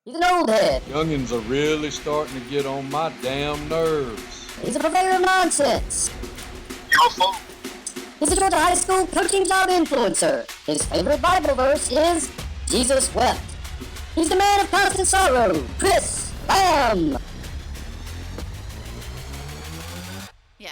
He's an old head. Youngins are really starting to get on my damn nerves. He's a purveyor of nonsense. Awful. He's a Georgia high school coaching job influencer. His favorite Bible verse is Jesus wept. He's the man of constant sorrow, Chris Lamb. Yeah.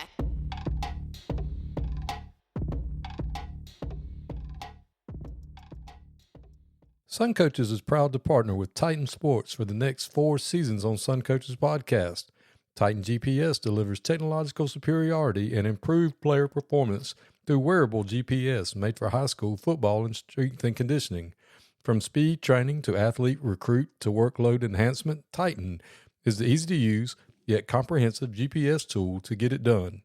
Sun Coaches is proud to partner with Titan Sports for the next 4 seasons on Sun Coaches podcast. Titan GPS delivers technological superiority and improved player performance through wearable GPS made for high school football and strength and conditioning. From speed training to athlete recruit to workload enhancement, Titan is the easy-to-use yet comprehensive GPS tool to get it done.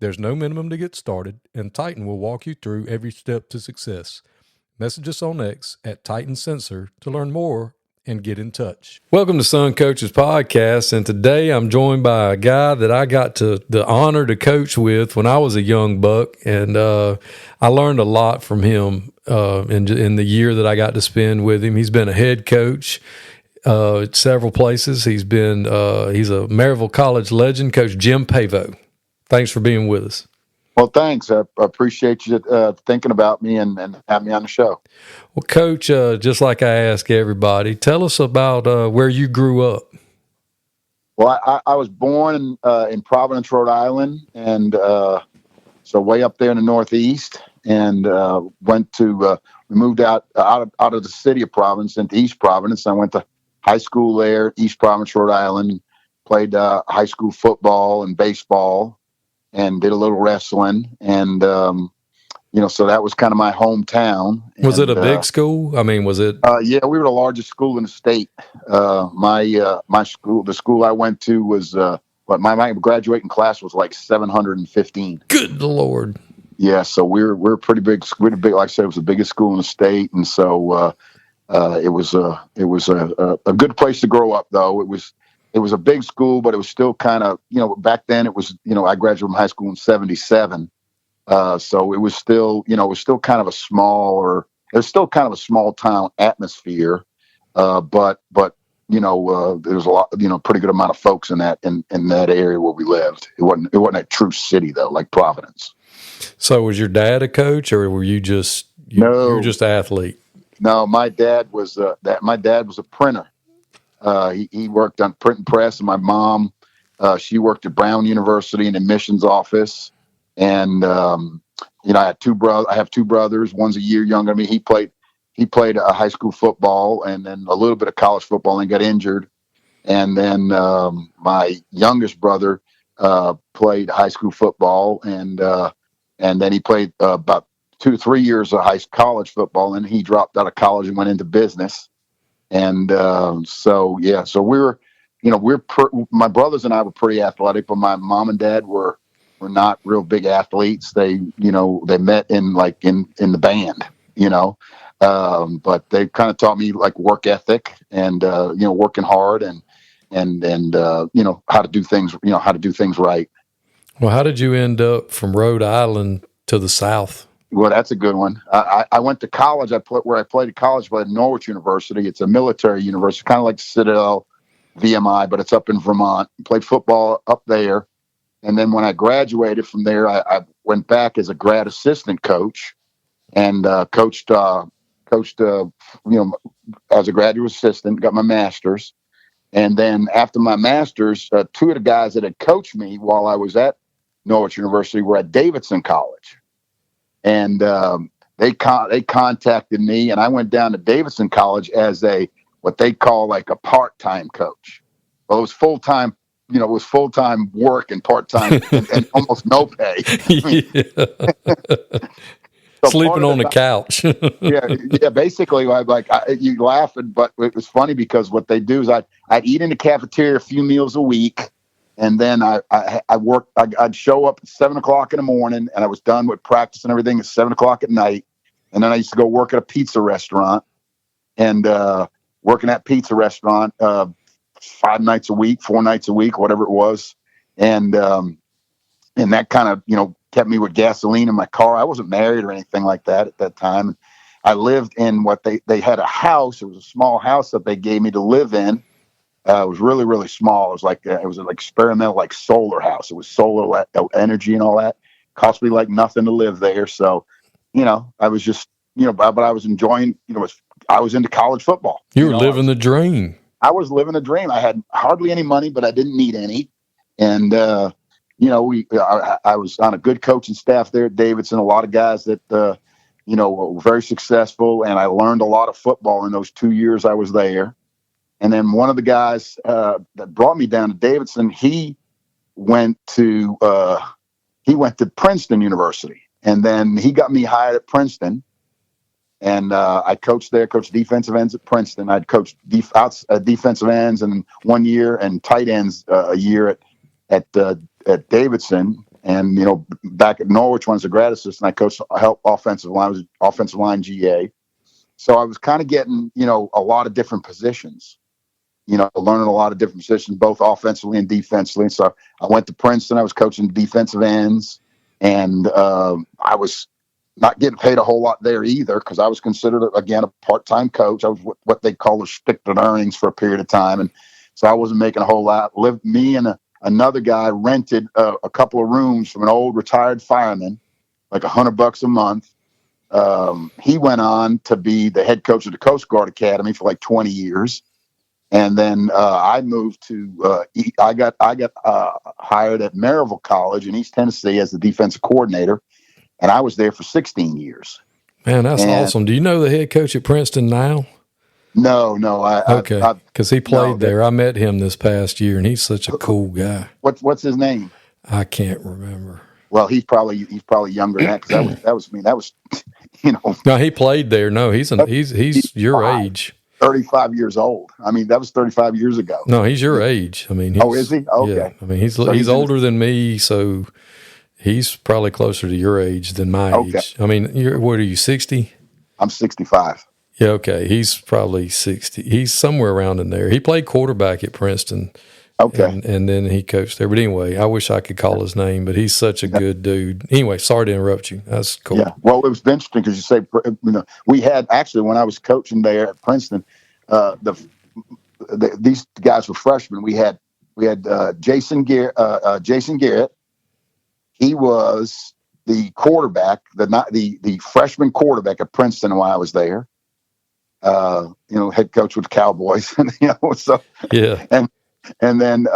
There's no minimum to get started, and Titan will walk you through every step to success. Message us on X at Titan Sensor to learn more and get in touch. Welcome to Sun Coaches Podcast, and today I'm joined by a guy that I got the honor to coach with when I was a young buck, and I learned a lot from him in the year that I got to spend with him. He's been a head coach at several places. He's a Maryville College legend, Coach Jim Pavao. Thanks for being with us. Well, thanks. I appreciate you thinking about me and having me on the show. Well, Coach, just like I ask everybody, tell us about where you grew up. Well, I was born in Providence, Rhode Island, and so way up there in the Northeast, and we moved out of the city of Providence into East Providence. I went to high school there, East Providence, Rhode Island, played high school football and baseball, and did a little wrestling, and so that was kind of my hometown. Was it a big school? I mean, was it? Yeah, we were the largest school in the state. My school, the school I went to, was my graduating class was like 715. Good Lord. Yeah, so we're pretty big. We're big, like I said, it was the biggest school in the state, and so it was a good place to grow up. Though it was a big school, but it was still kind of, back then it was, I graduated from high school in 77. So it was still kind of it was still kind of a small town atmosphere. But there was a lot, pretty good amount of folks in that area where we lived. It wasn't a true city though, like Providence. So was your dad a coach, or were you just, No, you were just an athlete? No, my dad was a printer. He worked on print and press, and my mom, she worked at Brown University in the admissions office. And I have two brothers. One's a year younger than me. He played high school football and then a little bit of college football and got injured. And then my youngest brother played high school football, and then he played about 2 to 3 years of college football, and he dropped out of college and went into business. And so my brothers and I were pretty athletic, but my mom and dad were not real big athletes. They met in the band, but they kind of taught me like work ethic and, working hard and how to do things right. Well, how did you end up from Rhode Island to the South? Well, that's a good one. I went to college. I played at college, but at Norwich University. It's a military university, kind of like Citadel, VMI, but it's up in Vermont. Played football up there. And then when I graduated from there, I went back as a grad assistant coach and coached as a graduate assistant, got my master's. And then after my master's, 2 of the guys that had coached me while I was at Norwich University were at Davidson College. And they contacted me, and I went down to Davidson College as what they call like a part-time coach. Well, it was full-time. It was full-time work and part-time and almost no pay. So sleeping on the couch. yeah. Basically, you laughing, but it was funny because what they do is I'd eat in the cafeteria a few meals a week, and then I'd show up at 7:00 in the morning, and I was done with practice and everything at 7:00 at night, and then I used to go work at a pizza restaurant, and working at pizza restaurant 5 nights a week, 4 nights a week, whatever it was. And that kind of, kept me with gasoline in my car. I wasn't married or anything like that at that time. I lived in what they had a house. It was a small house that they gave me to live in. It was really, really small. It was an experimental, like solar house. It was solar energy and all that. Cost me like nothing to live there. So, I was just, but I was enjoying, I was into college football. You were living the dream. I was living a dream. I had hardly any money, but I didn't need any. And, I was on a good coaching staff there at Davidson, a lot of guys that, were very successful. And I learned a lot of football in those 2 years I was there. And then one of the guys that brought me down to Davidson, he went to Princeton University. And then he got me hired at Princeton. And I coached there, coached defensive ends at Princeton. I'd coached defensive ends and 1 year and tight ends a year at Davidson. And, back at Norwich when I was a grad assistant, I coached offensive line GA. So I was kind of getting, a lot of different positions, learning a lot of different positions, both offensively and defensively. And so I went to Princeton. I was coaching defensive ends, and I was not getting paid a whole lot there either, because I was considered, again, a part-time coach. I was what they call restricted earnings for a period of time. And so I wasn't making a whole lot. Me and another guy rented a couple of rooms from an old retired fireman, like $100 a month. He went on to be the head coach of the Coast Guard Academy for like 20 years. And then I moved to, I got hired at Maryville College in East Tennessee as the defensive coordinator. And I was there for 16 years. Man, that's awesome. Do you know the head coach at Princeton now? No. Okay, because he played there. I met him this past year, and he's such a cool guy. What's his name? I can't remember. Well, he's probably younger than that, because that was me. That was, No, he played there. No, he's your age. 35 years old. I mean, that was 35 years ago. No, he's your age. I mean, is he? Okay. Yeah, I mean, he's older than me, so he's probably closer to your age than my age. I mean, what are you, 60? I'm 65. Yeah, okay. He's probably 60. He's somewhere around in there. He played quarterback at Princeton. Okay. And then he coached there. But anyway, I wish I could call his name, but he's such a good dude. Anyway, sorry to interrupt you. That's cool. Yeah. Well, it was interesting because you say, we had actually, when I was coaching there at Princeton, these guys were freshmen. We had Jason Garrett. He was the quarterback, the freshman quarterback at Princeton while I was there. Head coach with the Cowboys, so yeah. And then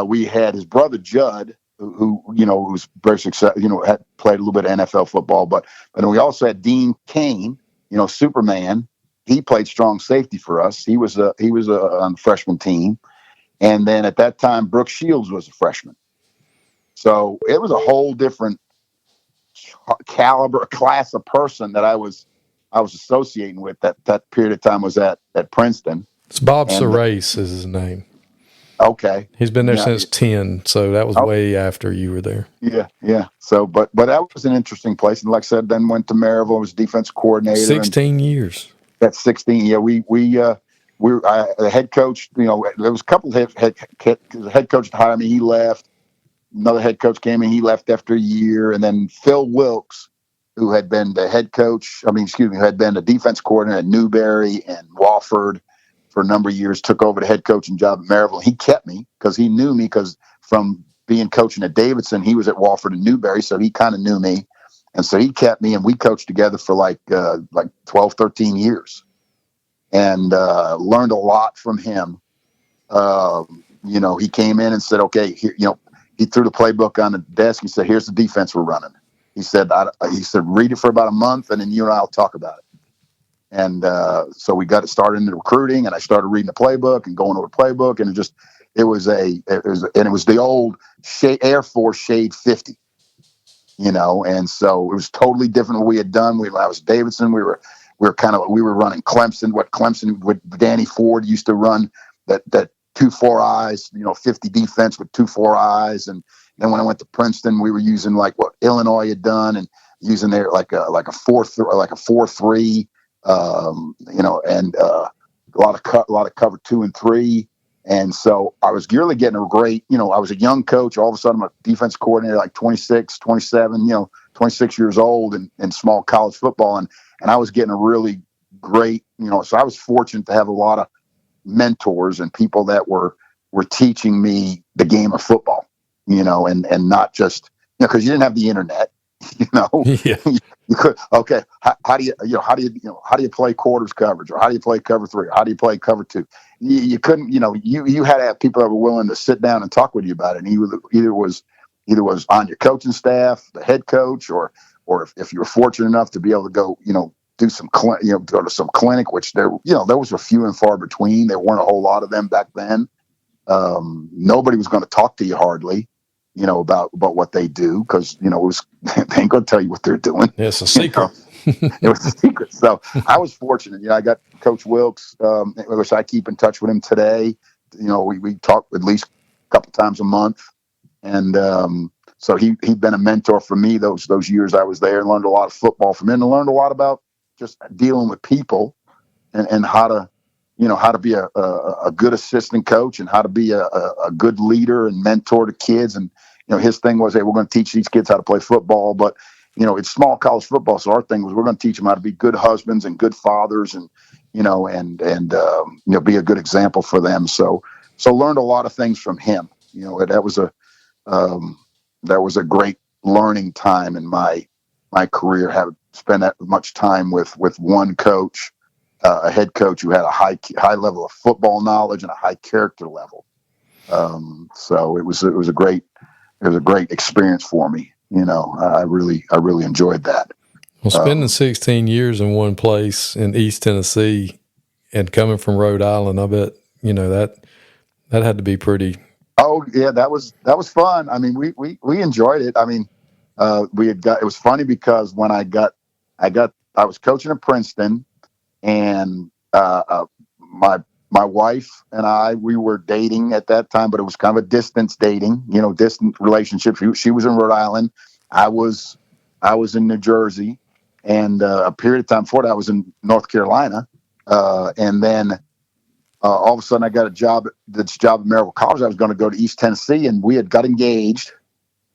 we had his brother Judd, who was very successful. Had played a little bit of NFL football, but we also had Dean Kane, Superman. He played strong safety for us. He was on the freshman team, and then at that time Brooke Shields was a freshman. So it was a whole different class of person that I was associating with. That period of time was at Princeton. It's Bob Serace is his name. Okay. He's been there since 10, so that was way after you were there. Yeah. So, but that was an interesting place. And like I said, then went to Maryville, was defense coordinator. 16 years. That's 16. Yeah, the head coach, there was a couple of the head coach to hire me. He left. Another head coach came in. He left after a year. And then Phil Wilkes, who had been the head coach, who had been the defense coordinator at Newberry and Wofford for a number of years, took over the head coaching job at Maryville. He kept me because he knew me, because from being coaching at Davidson, he was at Wofford and Newberry, so he kind of knew me. And so he kept me, and we coached together for like 12, 13 years, and learned a lot from him. He came in and said, okay, here, he threw the playbook on the desk. He said, here's the defense we're running. He said, read it for about a month, and then you and I will talk about it. And so we got it started in the recruiting, and I started reading the playbook and going over the playbook, and it was the old Air Force Shade 50, and so it was totally different than what we had done. I was Davidson. We were running Clemson, what Clemson with Danny Ford used to run, that 2-4 eyes, 50 defense with 2-4 eyes. And then when I went to Princeton, we were using like what Illinois had done, and using their like a 4-3. And a lot of cover 2 and 3. And so I was really getting a great, I was a young coach. All of a sudden, I'm a defense coordinator, like 26, 27, 26 years old in small college football. and I was getting a really great, so I was fortunate to have a lot of mentors and people that were teaching me the game of football, and not just, because you didn't have the internet, Yeah. you could, okay, how do you play quarters coverage, or how do you play cover three, or how do you play cover two? You couldn't, you had to have people that were willing to sit down and talk with you about it. And either was on your coaching staff, the head coach, or if you were fortunate enough to be able to go, do some, go to some clinic, which there was a few and far between. There weren't a whole lot of them back then. Nobody was going to talk to you hardly, about what they do, because it was they ain't going to tell you what they're doing. Yeah, it's a secret. It was a secret. So I was fortunate. I got Coach Wilkes, which I keep in touch with him today. We talk at least a couple times a month, and so he'd been a mentor for me those years I was there, and learned a lot of football from him, and learned a lot about just dealing with people and how to be a good assistant coach, and how to be a good leader and mentor to kids. And his thing was, hey, we're going to teach these kids how to play football, but it's small college football, so our thing was, we're going to teach them how to be good husbands and good fathers, and be a good example for them. So learned a lot of things from him. That was a great learning time in my career. Have spent that much time with one coach, a head coach who had a high level of football knowledge and a high character level. So it was a great experience for me. I really enjoyed that. Well, spending 16 years in one place in East Tennessee and coming from Rhode Island, I bet that had to be pretty. Oh yeah, that was fun. I mean, we enjoyed it. I mean, it was funny because when I was coaching at Princeton, and my wife and I, we were dating at that time, but it was kind of a distance dating, distant relationship. She was in Rhode Island, I was in New Jersey, and a period of time before that I was in North Carolina, and then all of a sudden I got a job at Maryville College. I was going to go to East Tennessee, and we had got engaged.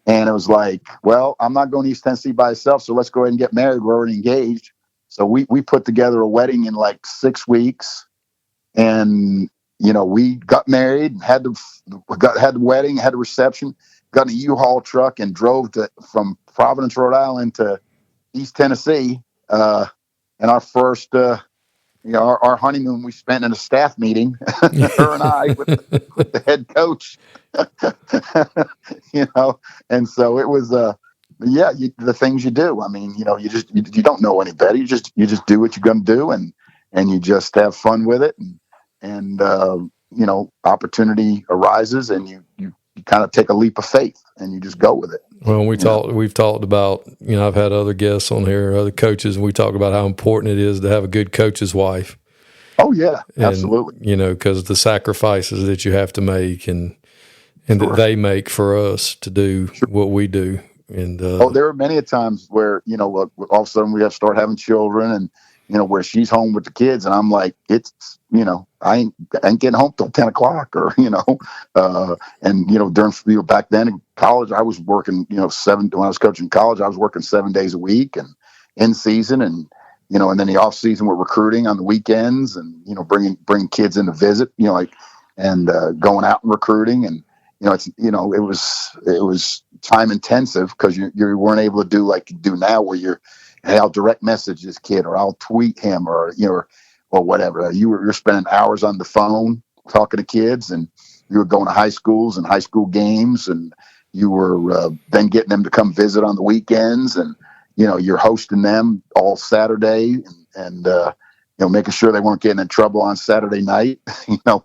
And it was like, well, I'm not going to East Tennessee by myself, so let's go ahead and get married. We're already engaged. So we put together a wedding in like 6 weeks, and we got married, and had the wedding, had the reception, got in a U-Haul truck, and drove from Providence, Rhode Island to East Tennessee. And our first, our honeymoon we spent in a staff meeting, her and I with the head coach. And so it was the things you do. I mean, you don't know any better. You just do what you're going to do, and you just have fun with it. And opportunity arises, and you kind of take a leap of faith, and you just go with it. Well, we've talked about, I've had other guests on here, other coaches, and we talk about how important it is to have a good coach's wife. Oh yeah, absolutely. Because the sacrifices that you have to make and Sure. that they make for us to do what we do. And there are many times where all of a sudden we have to start having children, and where she's home with the kids, and I'm like, it's I ain't getting home till 10 o'clock, or and during back then in college I was working when I was coaching college I was working 7 days a week, and in season, and and then the off season we're recruiting on the weekends, and bringing kids in to visit, and going out and recruiting, and it was time intensive, because you weren't able to do like you do now, where hey, I'll direct message this kid, or I'll tweet him, or or whatever. You're spending hours on the phone talking to kids, and you were going to high schools and high school games, and you were then getting them to come visit on the weekends, and you're hosting them all Saturday, and making sure they weren't getting in trouble on Saturday night,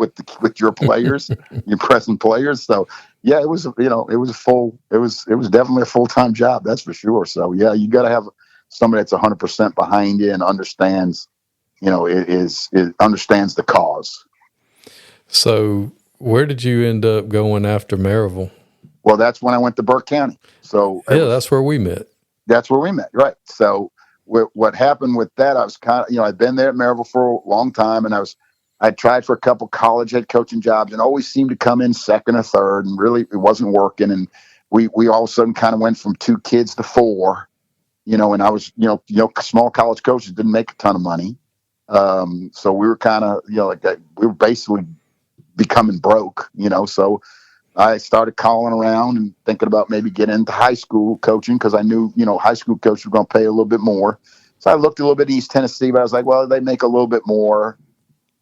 with your players, your present players. So yeah, it was definitely a full-time job, that's for sure. So yeah, you got to have somebody that's 100% behind you and understands, it understands the cause. So where did you end up going after Maryville? Well, that's when I went to Burke County. So that's where we met. That's where we met, right? So what happened with that, I was kind of, I'd been there at Maryville for a long time, and I tried for a couple college head coaching jobs, and always seemed to come in second or third, and really it wasn't working. And we all of a sudden kind of went from 2 kids to 4, and I was, small college coaches didn't make a ton of money. So we were kind of, like that. We were basically becoming broke, so I started calling around and thinking about maybe getting into high school coaching because I knew, high school coaches were going to pay a little bit more. So I looked a little bit East Tennessee, but I was like, well, they make a little bit more.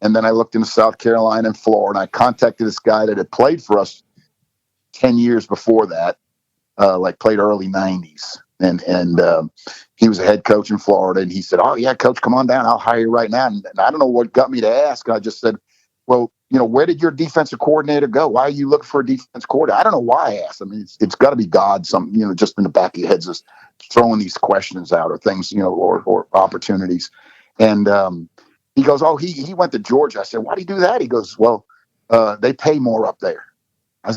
And then I looked into South Carolina and Florida, and I contacted this guy that had played for us 10 years before that, played early 90s. And he was a head coach in Florida. And he said, oh, yeah, coach, come on down. I'll hire you right now. And I don't know what got me to ask. I just said, well, where did your defensive coordinator go? Why are you looking for a defense coordinator? I don't know why I asked. I mean, it's got to be God, just in the back of your head, just throwing these questions out or things, or opportunities. And he goes, oh, he went to Georgia. I said, why do you do that? He goes, well, they pay more up there.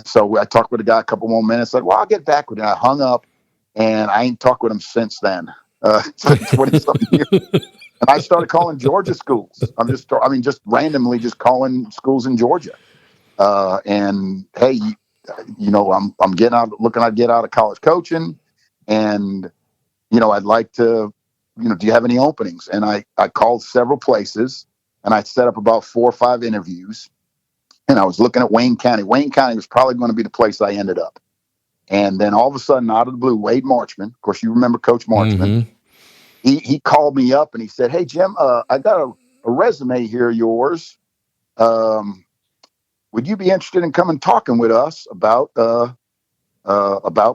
So I talked with the guy a couple more minutes. Like, well, I'll get back with him. I hung up, and I ain't talked with him since then. 20-something years. And I started calling Georgia schools. Just randomly just calling schools in Georgia. And hey, I'm getting out, looking to get out of college coaching, and I'd like to, do you have any openings? And I called several places, and I set up about 4 or 5 interviews. And I was looking at Wayne County. Wayne County was probably going to be the place I ended up. And then all of a sudden, out of the blue, Wade Marchman, of course, you remember Coach Marchman. Mm-hmm. He called me up and he said, hey, Jim, I got a resume here of yours. Would you be interested in coming talking with us about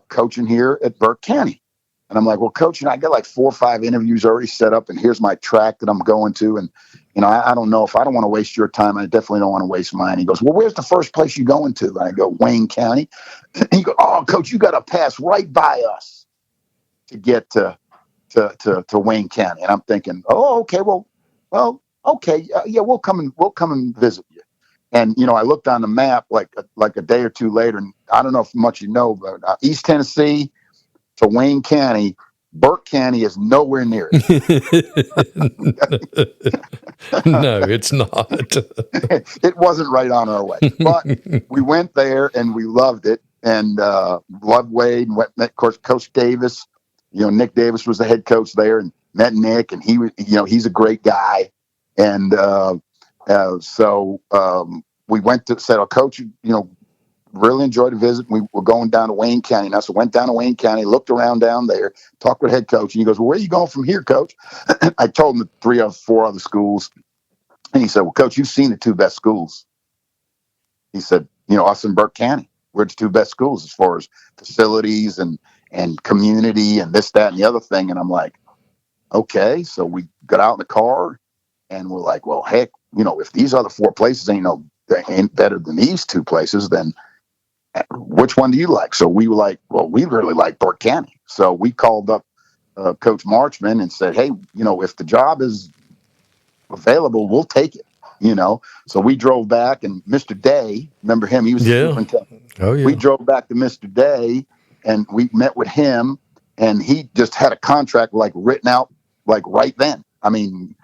coaching here at Burke County? And I'm like, well, coach, I got like 4 or 5 interviews already set up, and here's my track that I'm going to. And, I don't know if I don't want to waste your time. I definitely don't want to waste mine. He goes, well, where's the first place you going to? And I go, Wayne County. And he goes, oh, coach, you got to pass right by us to get to Wayne County. And I'm thinking, oh, okay, well, okay. Yeah, we'll come and visit you. And, I looked on the map like a day or two later, and I don't know if much but East Tennessee to Wayne County, Burke County is nowhere near it. No, it's not. It wasn't right on our way. But we went there and we loved it, and loved Wade, and met, of course, Coach Davis. Nick Davis was the head coach there, and met Nick, and he was, he's a great guy. And so we went to said, oh, coach, really enjoyed the visit. We were going down to Wayne County. Now, so went down to Wayne County, looked around down there, talked with head coach, and he goes, well, where are you going from here, coach? I told him the 3 or 4 other schools. And he said, well, coach, you've seen the 2 best schools. He said, us in Burke County, we're the 2 best schools as far as facilities and community and this, that, and the other thing. And I'm like, okay. So we got out in the car and we're like, well, heck, if these other 4 places ain't better than these 2 places, then which one do you like? So we were like, well, we really like Burke County. So we called up Coach Marchman and said, hey, if the job is available, we'll take it, So we drove back, and Mr. Day, remember him? He was the superintendent. Oh, yeah. We drove back to Mr. Day, and we met with him, and he just had a contract written out right then. I mean,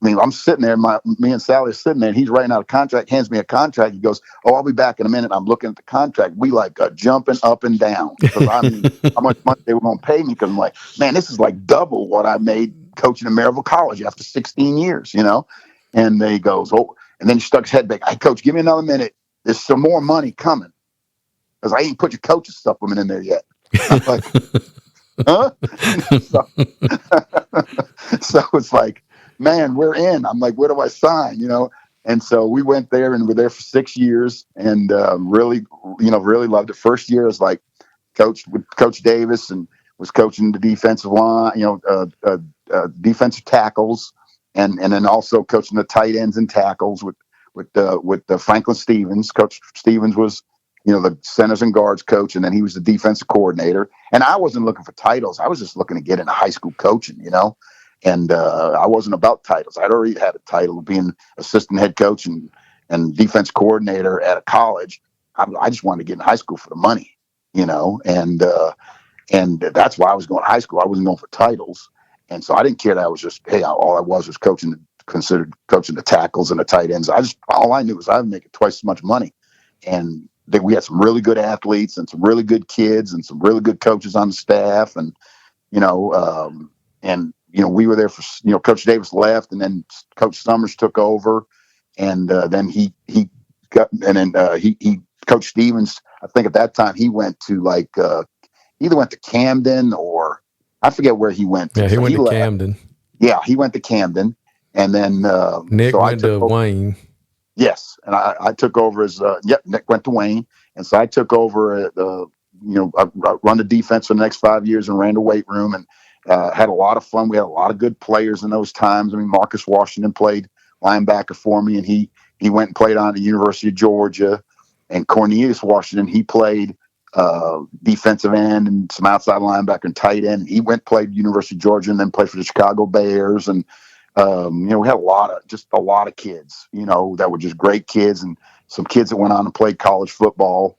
I'm sitting there, me and Sally are sitting there, and he's writing out a contract, hands me a contract. He goes, oh, I'll be back in a minute. I'm looking at the contract. We jumping up and down because how much money they were going to pay me, because I'm like, man, this is double what I made coaching at Maryville College after 16 years, And he goes, oh, and then he stuck his head back. Hey, coach, give me another minute. There's some more money coming because I ain't put your coach's supplement in there yet. I'm like, huh? So it's like, man, we're in. I'm like, where do I sign? And so we went there and we're there for 6 years, and really loved it. First year was coached with Coach Davis and was coaching the defensive line, defensive tackles, and then also coaching the tight ends and tackles with Franklin Stevens. Coach Stevens was, the centers and guards coach, and then he was the defensive coordinator. And I wasn't looking for titles. I was just looking to get into high school coaching, And I wasn't about titles. I'd already had a title of being assistant head coach and defense coordinator at a college. I just wanted to get in high school for the money, and that's why I was going to high school. I wasn't going for titles. And so I didn't care that I was just, hey, all I was considered coaching the tackles and the tight ends. All I knew was I was making twice as much money. And we had some really good athletes and some really good kids and some really good coaches on the staff. And, And we were there for Coach Davis left, and then Coach Summers took over, and then he Coach Stevens. I think at that time he went to either went to Camden or I forget where he went to. Yeah, he So went to left. Camden. Yeah, he went to Camden, and then Nick so went to Wayne. Yes, and I took over as Nick went to Wayne, and so I took over I run the defense for the next 5 years and ran the weight room and had a lot of fun. We had a lot of good players in those times. I mean, Marcus Washington played linebacker for me, and he went and played on the University of Georgia, and Cornelius Washington, he played defensive end and some outside linebacker and tight end. He went played University of Georgia and then played for the Chicago Bears. And we had a lot of kids, that were just great kids, and some kids that went on and played college football.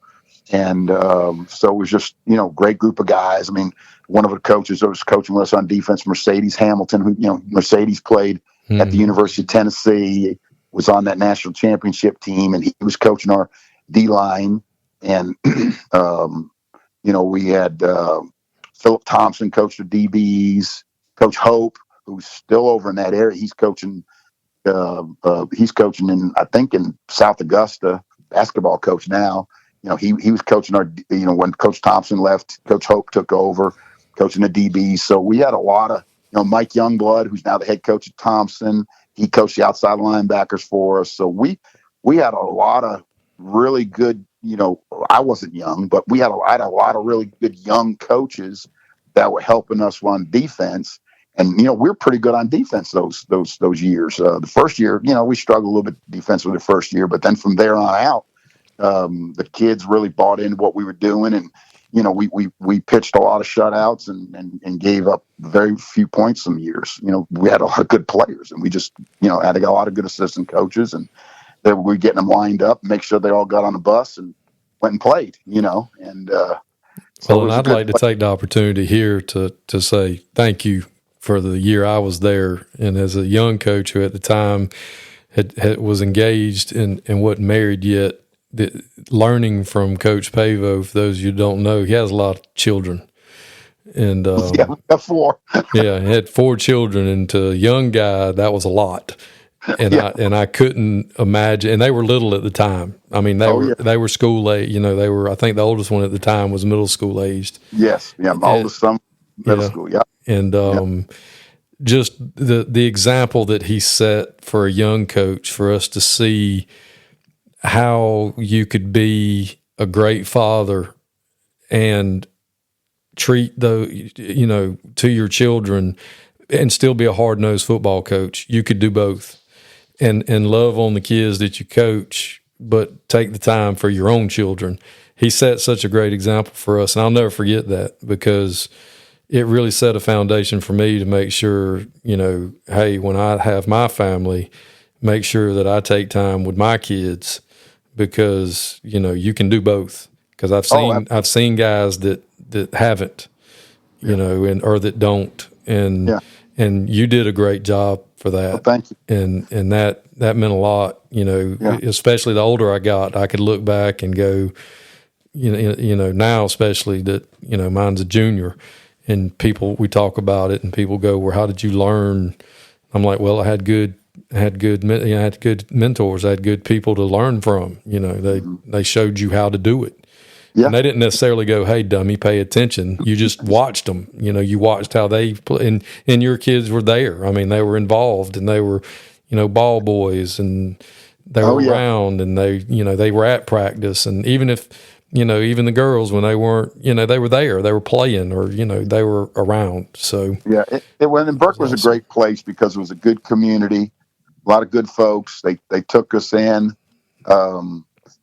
And so it was just, great group of guys. I mean, one of the coaches that was coaching us on defense, Mercedes Hamilton, who, Mercedes played at the University of Tennessee, was on that national championship team, and he was coaching our D-line. And, we had Philip Thompson coach the DBs, Coach Hope, who's still over in that area. He's coaching in, I think, in South Augusta, basketball coach now. He was coaching our, when Coach Thompson left, Coach Hope took over coaching the DBs. So we had a lot of, Mike Youngblood, who's now the head coach at Thompson. He coached the outside linebackers for us. So we had a lot of really good, I wasn't young, but I had a lot of really good young coaches that were helping us run defense. And, we're pretty good on defense those years. The first year, we struggled a little bit defensively the first year, but then from there on out, the kids really bought into what we were doing. And, we pitched a lot of shutouts and gave up very few points some years. We had a lot of good players, and we just, had a lot of good assistant coaches, and we were getting them lined up, make sure they all got on the bus and went and played, and, so and I'd like to take the opportunity here to say thank you for the year I was there. And as a young coach who at the time was engaged and wasn't married yet, learning from Coach Pavao, for those of you who don't know, he has a lot of children. And yeah, we got 4. Yeah, he had 4 children, and to a young guy, that was a lot. And I couldn't imagine, and they were little at the time. I mean, they were school age. I think the oldest one at the time was middle school aged. Yes, yeah, my oldest son, middle school, yeah. And just the example that he set for a young coach, for us to see how you could be a great father and treat to your children and still be a hard-nosed football coach. You could do both. And love on the kids that you coach, but take the time for your own children. He set such a great example for us, and I'll never forget that, because it really set a foundation for me to make sure, hey, when I have my family, make sure that I take time with my kids, because you can do both. Because I've seen guys that haven't, or that don't, and you did a great job for that. Well, thank you. And that meant a lot, especially the older I got, I could look back and go, now especially that, mine's a junior, and we talk about it and people go, well, how did you learn? I'm like, well, I had good mentors. I had good people to learn from, they showed you how to do it. Yeah. And they didn't necessarily go, hey, dummy, pay attention. You just watched them. You watched how they play. And your kids were there. I mean, they were involved, and they were, ball boys, and they were around, and they were at practice. And even if, even the girls, when they weren't, they were there, they were playing, or, they were around. So, yeah, and Burke was a great place because it was a good community, a lot of good folks. They took us in.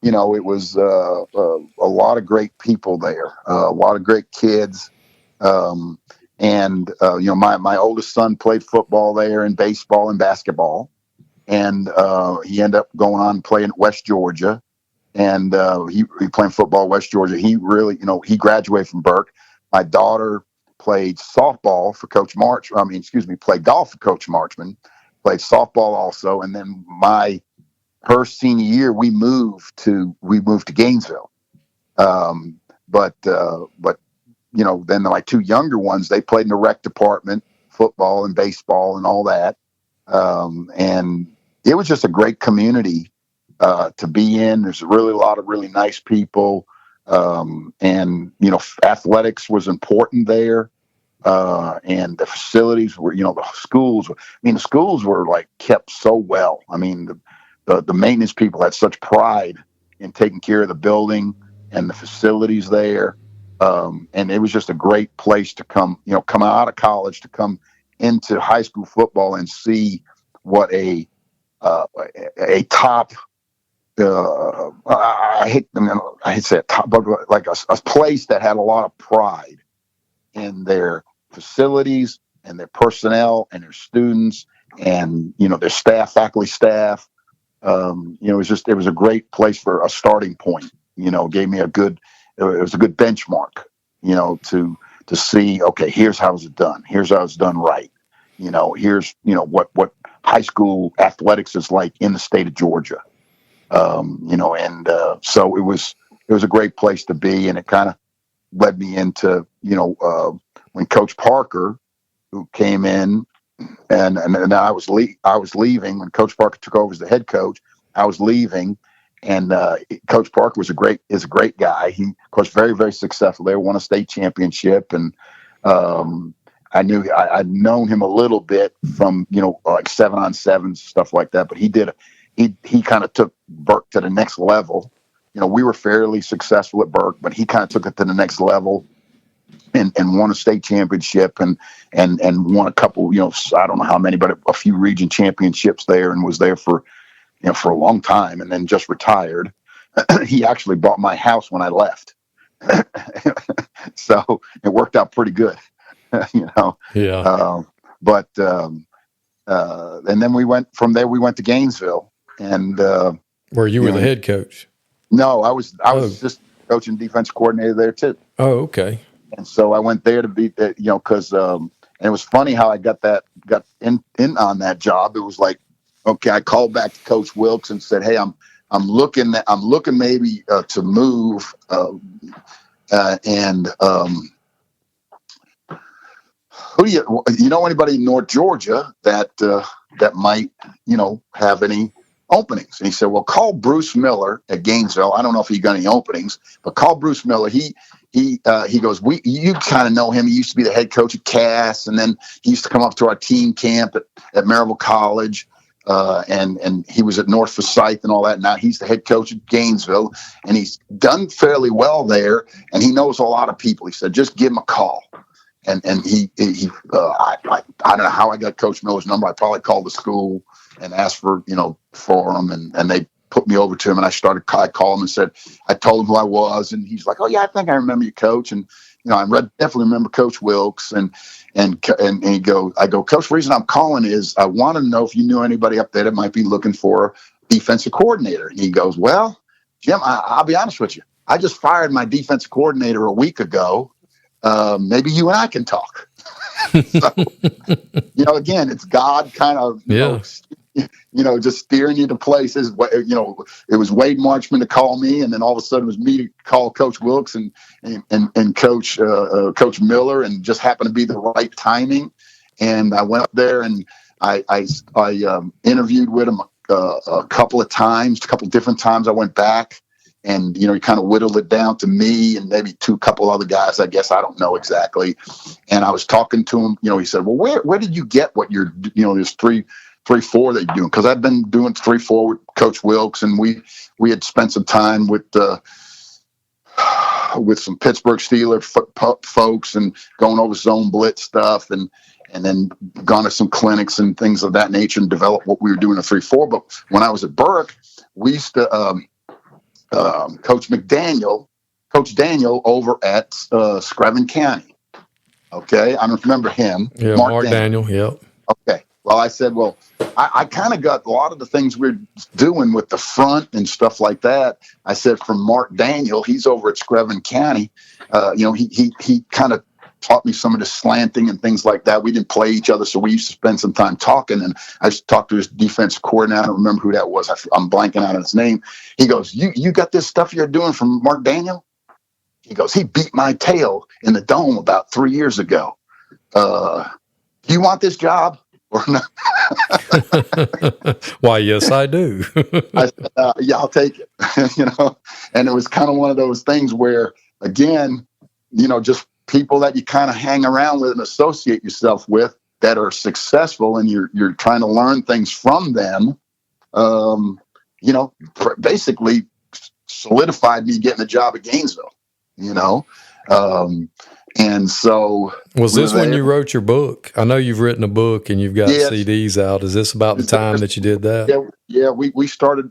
It was a lot of great people there, a lot of great kids. My oldest son played football there, and baseball and basketball. And he ended up going on playing at West Georgia. And he playing football at West Georgia. He really, he graduated from Burke. My daughter played softball for Coach played golf for Coach Marchman, played softball also. And then her senior year, we moved to Gainesville. But then my two younger ones, they played in the rec department, football and baseball and all that. And it was just a great community to be in. There's really a lot of really nice people. And athletics was important there. And the facilities were, the schools were like kept so well. I mean, the maintenance people had such pride in taking care of the building and the facilities there. And it was just a great place to come out of college, to come into high school football and see what a top, I hate to say a top, but like a place that had a lot of pride in their facilities and their personnel and their students and, their staff, faculty, staff. It was a great place for a starting point. Gave me it was a good benchmark, to see, okay, here's how it's done. Here's how it's done right. Here's, what high school athletics is like in the state of Georgia. So it was a great place to be. And it kind of led me into, when Coach Parker, who came in, and I was leaving when Coach Parker took over as the head coach. I was leaving, and Coach Parker is a great guy. He, of course, very, very successful. They won a state championship, and I'd known him a little bit from like 7-on-7 stuff like that. But he kind of took Burke to the next level. We were fairly successful at Burke, but he kind of took it to the next level. And won a state championship and won a couple, I don't know how many, but a few region championships there, and was there for a long time, and then just retired. He actually bought my house when I left. So it worked out pretty good, Yeah. And then we went to Gainesville, and where you were the head coach. No, I was just coaching defense coordinator there too. Oh, okay. And so I went there to be, because and it was funny how I got in on that job. It was like, okay, I called back to Coach Wilkes and said, hey, I'm looking maybe to move, and who do you know anybody in North Georgia that might have any openings? And he said, well, call Bruce Miller at Gainesville. I don't know if he got any openings, but call Bruce Miller. He goes, you kind of know him. He used to be the head coach at Cass, and then he used to come up to our team camp at Maryville College, and he was at North Forsyth and all that. Now he's the head coach at Gainesville, and he's done fairly well there, and he knows a lot of people. He said, just give him a call. And I don't know how I got Coach Miller's number. I probably called the school and asked for him, and they put me over to him, and I called him and said, I told him who I was, and he's like, oh yeah, I think I remember you, Coach. And I definitely remember Coach Wilkes, and I go, Coach, the reason I'm calling is I want to know if you knew anybody up there that might be looking for a defensive coordinator. And he goes, well, Jim, I'll be honest with you, I just fired my defensive coordinator a week ago. Maybe you and I can talk. So, again, it's God kind of, just steering you to places. It was Wade Marchman to call me, and then all of a sudden it was me to call Coach Wilkes and Coach Miller, and just happened to be the right timing. And I went up there, and I interviewed with him a couple different times. I went back, and he kind of whittled it down to me and maybe couple other guys, I guess. I don't know exactly. And I was talking to him. He said, well, where did you get what you're there's 3-4 that you're doing? Because I've been doing 3-4 with Coach Wilkes, and we had spent some time with some Pittsburgh Steelers folks, and going over zone blitz stuff, and then gone to some clinics and things of that nature, and developed what we were doing in 3-4. But when I was at Burke, we used to Coach Daniel over at Screven County. Okay, I don't remember him. Yeah, Mark Daniel. Yep. Okay. Well, I said, I kind of got a lot of the things we're doing with the front and stuff like that. I said, from Mark Daniel, he's over at Screven County. He kind of taught me some of the slanting and things like that. We didn't play each other, so we used to spend some time talking. And I used to talk to his defense coordinator. I don't remember who that was. I'm blanking out on his name. He goes, "You got this stuff you're doing from Mark Daniel?" He goes, he beat my tail in the dome about 3 years ago. Do you want this job or not? Why, yes, I do. I said, yeah, I'll take it. And it was kind of one of those things where, again, just people that you kind of hang around with and associate yourself with that are successful, and you're trying to learn things from them. Basically solidified me getting a job at Gainesville. And so was this when you wrote your book? I know you've written a book and you've got CDs out. Is this about the time that you did that? Yeah. We started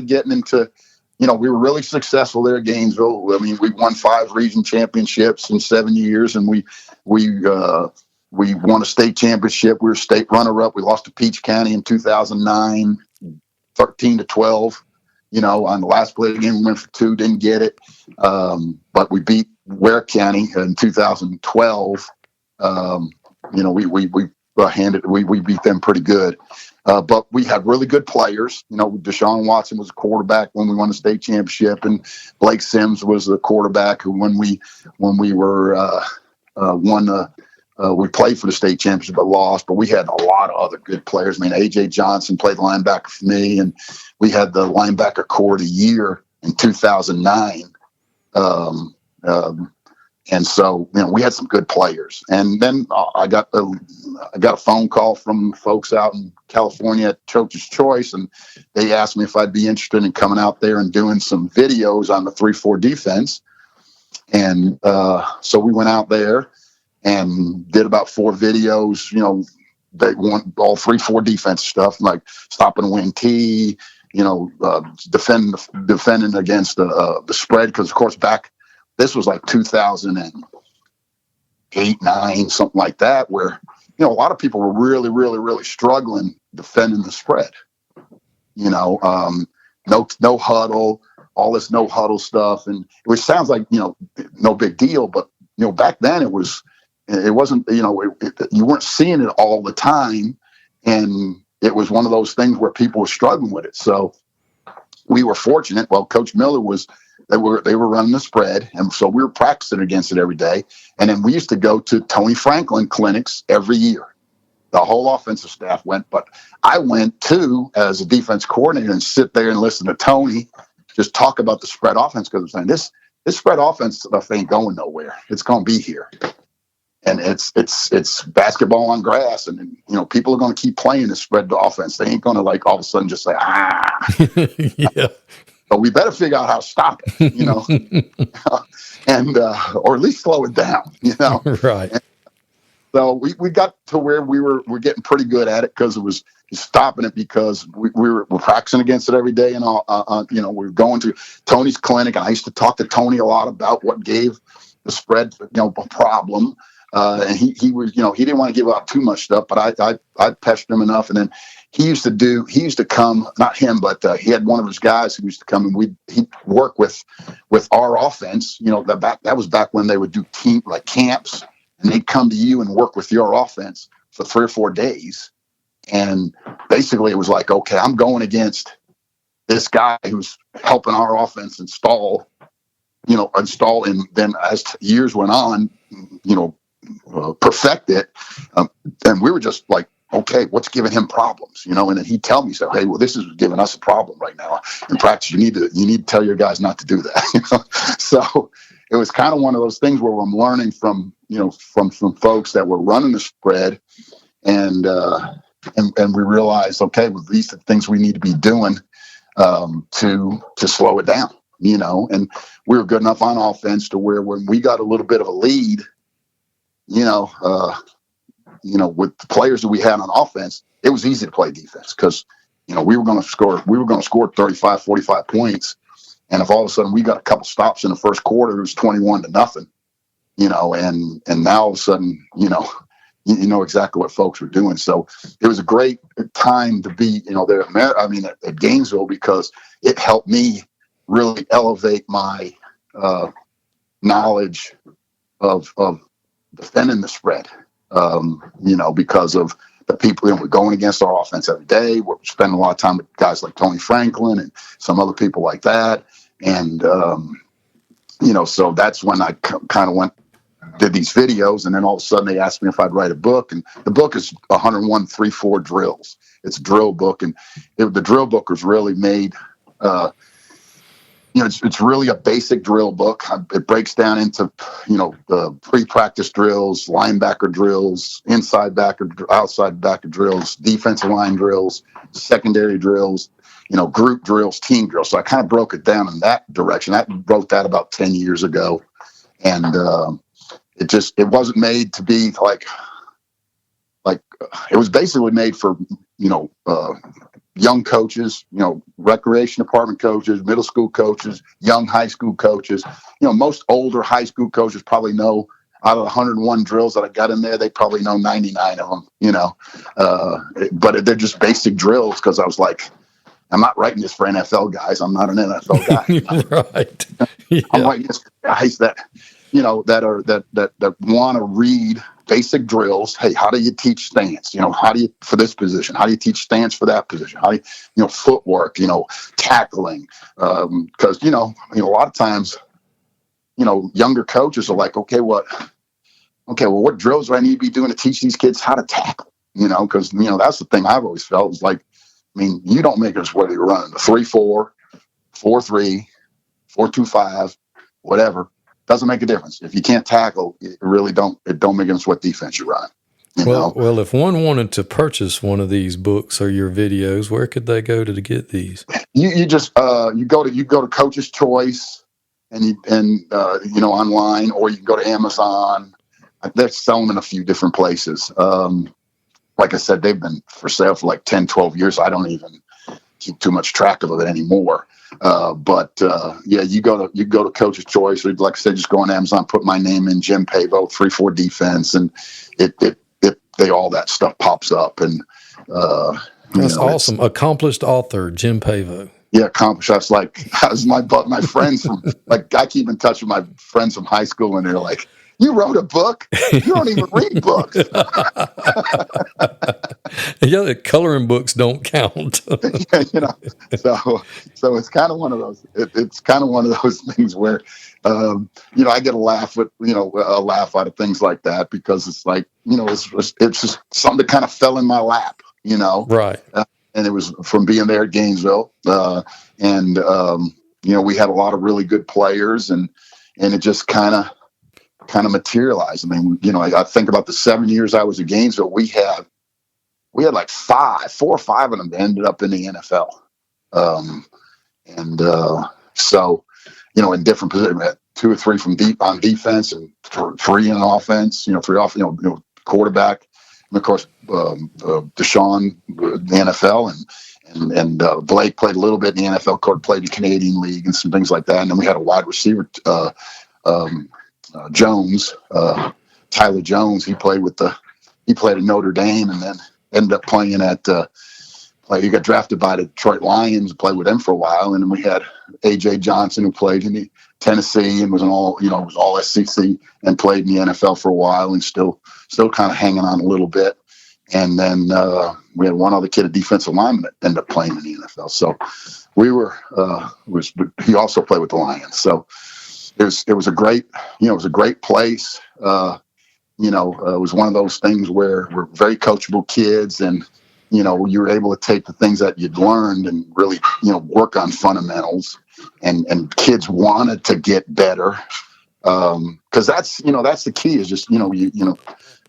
getting into, we were really successful there at Gainesville. I mean, we won 5 region championships in 7 years, and we won a state championship. We were state runner-up. We lost to Peach County in 2009, 13-12. On the last play game, we went for 2, didn't get it. But we beat Ware County in 2012. We beat them pretty good. But we had really good players. Deshaun Watson was a quarterback when we won the state championship, and Blake Sims was the quarterback who, when we we played for the state championship but lost. But we had a lot of other good players. I mean, A.J. Johnson played linebacker for me, and we had the linebacker core of the year in 2009. And so, we had some good players. And then I got a phone call from folks out in California at Coach's Choice, and they asked me if I'd be interested in coming out there and doing some videos on the 3-4 defense. And so we went out there and did about 4 videos. They want all 3-4 defense stuff, like stopping a wing T, defending against the spread. Because, of course, this was like 2008, 9, something like that, where, a lot of people were really, really, really struggling defending the spread. No huddle, all this no huddle stuff. And which sounds like, no big deal. But, back then it wasn't, you weren't seeing it all the time. And it was one of those things where people were struggling with it. So we were fortunate. Well, Coach Miller they were running the spread. And so we were practicing against it every day. And then we used to go to Tony Franklin clinics every year. The whole offensive staff went, but I went too as a defense coordinator and sit there and listen to Tony just talk about the spread offense, because I'm saying this spread offense stuff ain't going nowhere. It's going to be here. And it's basketball on grass, and people are going to keep playing the spread offense. They ain't going to all of a sudden just say yeah. But we better figure out how to stop it, and or at least slow it down, Right. And so we got to where we're getting pretty good at it, because it was stopping it, because we're practicing against it every day, and we were going to Tony's clinic, and I used to talk to Tony a lot about what gave the spread a problem. And he was, he didn't want to give out too much stuff, but I pestered him enough. And then he used to come, not him, but he had one of his guys who used to come, and he'd work with our offense. That was back when they would do team like camps, and they'd come to you and work with your offense for 3 or 4 days. And basically it was like, okay, I'm going against this guy who's helping our offense install, and then as years went on, perfect it. And we were just like, okay, what's giving him problems? And then he'd tell me, hey, well, this is giving us a problem right now. In practice, you need to tell your guys not to do that. So it was kind of one of those things where I'm learning from some folks that were running the spread, and we realized, okay, well, these are the things we need to be doing to slow it down. And we were good enough on offense to where when we got a little bit of a lead, with the players that we had on offense, it was easy to play defense, because, we were going to score 35, 45 points. And if all of a sudden we got a couple stops in the first quarter, it was 21-0, and now all of a sudden, you know exactly what folks were doing. So it was a great time to be, there at Gainesville, because it helped me really elevate my knowledge of defending the spread, because of the people we're going against our offense every day. We're spending a lot of time with guys like Tony Franklin and some other people like that. And So that's when I kind of did these videos, and then all of a sudden they asked me if I'd write a book, and the book is 101 3-4 drills. It's a drill book, and the drill book was really made. It's really a basic drill book. It breaks down into, pre-practice drills, linebacker drills, inside backer, outside backer drills, defensive line drills, secondary drills, group drills, team drills. So I kind of broke it down in that direction. I wrote that about 10 years ago, and it wasn't made to be like it was basically made for young coaches, recreation department coaches, middle school coaches, young high school coaches. Most older high school coaches probably know, out of the 101 drills that I got in there, they probably know 99 of them. But they're just basic drills, because I was like, I'm not writing this for NFL guys. I'm not an NFL guy. Right. Yeah. I'm writing this for guys that want to read basic drills. Hey, how do you teach stance? How do you, for this position? How do you teach stance for that position? How do you, footwork, tackling? Because, a lot of times, younger coaches are like, okay, well, what drills do I need to be doing to teach these kids how to tackle? Because, that's the thing I've always felt is like, you don't make us whether you're running the 3-4, 4-3, 4-2-5, whatever. Doesn't make a difference. If you can't tackle, it don't make a difference what defense you run. Well, if one wanted to purchase one of these books or your videos, where could they go to get these? You just you go to Coach's Choice, and online, or you can go to Amazon. They're selling them in a few different places. Like I said, they've been for sale for like 10, 12 years. So I don't even keep too much track of it anymore. You go to Coach's Choice, or like I said, just go on Amazon, put my name in, Jim Pavao, 3-4 defense, and all that stuff pops up. And that's awesome. Accomplished author Jim Pavao. Yeah, accomplished. That's my friends from, like, I keep in touch with my friends from high school, and they're like, you wrote a book? You don't even read books. Yeah, the coloring books don't count. So it's kind of one of those. It's kind of one of those things where, I get a laugh out of things like that, because it's like, it's just something that kind of fell in my lap, Right. And it was from being there at Gainesville, we had a lot of really good players, and it just kind of materialized. I think about the 7 years I was at Gainesville, we had like 4 or 5 of them that ended up in the NFL. So, in different positions, 2 or 3 from deep on defense, and 3 in offense, 3 off, quarterback. And of course, Deshaun, the NFL, and Blake played a little bit in the NFL, played in the Canadian League and some things like that. And then we had a wide receiver, Jones, Tyler Jones. He played at Notre Dame, and then ended up playing at he got drafted by the Detroit Lions, played with them for a while. And then we had AJ Johnson, who played in the Tennessee and was all SEC, and played in the NFL for a while, and still kind of hanging on a little bit. And then we had one other kid, a defensive lineman, that ended up playing in the NFL. So we were he also played with the Lions. So it was a great place. It was one of those things where we're very coachable kids, and you were able to take the things that you'd learned and really work on fundamentals, and kids wanted to get better, because that's the key, is just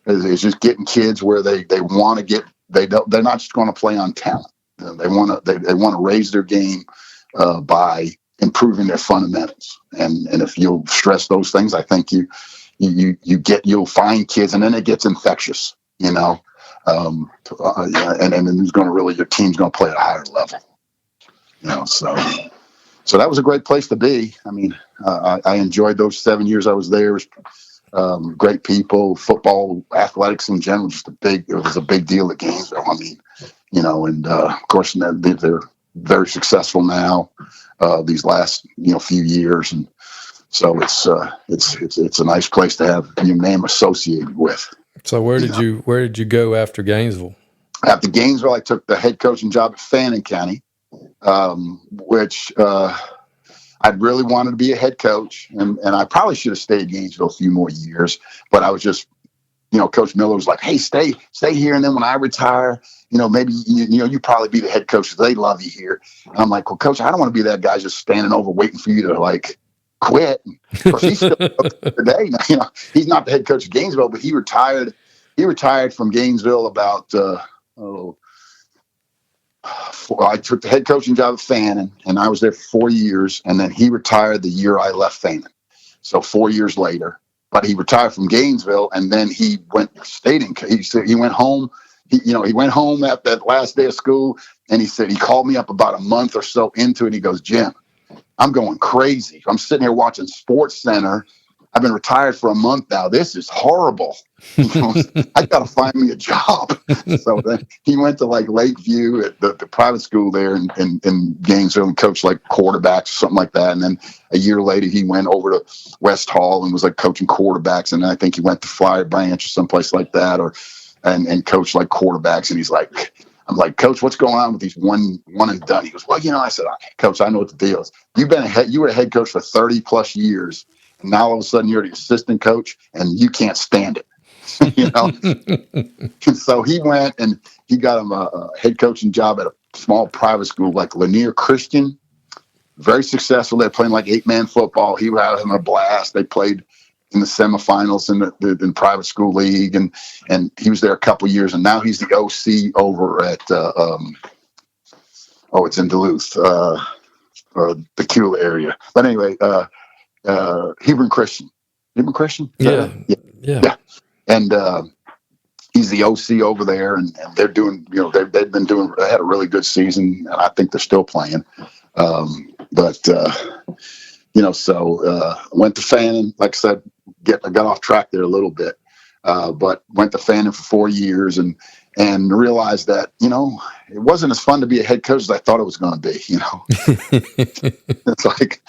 is just getting kids where they want to get, they're not just going to play on talent. They want to raise their game by improving their fundamentals, and if you'll stress those things, I think you'll find kids, and then it gets infectious, and then your team's going to play at a higher level, so that was a great place to be. I enjoyed those 7 years I was there. It was, great people, football, athletics in general, it was a big deal at Gainesville. And of course they're very successful now, these last few years, and so it's a nice place to have your name associated with. So where did you go after Gainesville? After Gainesville, I took the head coaching job at Fannin County, which I really wanted to be a head coach, and I probably should have stayed in Gainesville a few more years, but I was just, Coach Miller was like, hey, stay here. And then when I retire, maybe, you probably be the head coach because they love you here. And I'm like, well, Coach, I don't want to be that guy just standing over waiting for you to like quit. Of course, he's still today. He's not the head coach of Gainesville, but he retired. He retired from Gainesville about, I took the head coaching job at Fannin, and I was there for 4 years. And then he retired the year I left Fannin. So 4 years later. But he retired from Gainesville, and then he stayed in. He went home. He went home at that last day of school, and he said he called me up about a month or so into it. He goes, Jim, I'm going crazy. I'm sitting here watching Sports Center. I've been retired for a month now. This is horrible. I got to find me a job. So then he went to like Lakeview at the private school there in Gainesville and coached like quarterbacks or something like that. And then a year later, he went over to West Hall and was like coaching quarterbacks. And I think he went to Flyer Branch or someplace like that, and coached like quarterbacks. And he's like, I'm like, Coach, what's going on with these one and done? He goes, well, I said, Coach, I know what the deal is. You were a head coach for 30 plus years. And now all of a sudden you're the assistant coach and you can't stand it. And so he went and he got him a head coaching job at a small private school like Lanier Christian. Very successful. They're playing like 8-man football. He was having a blast. They played in the semifinals in the private school league, and he was there a couple of years, and now he's the OC over at it's in Duluth, the Kula area. But anyway, Hebron Christian. Yeah. And he's the OC over there, and they're doing, they had a really good season, and I think they're still playing. So went to Fannin, like I said, I got off track there a little bit, but went to Fannin for 4 years and realized that, it wasn't as fun to be a head coach as I thought it was going to be, It's like,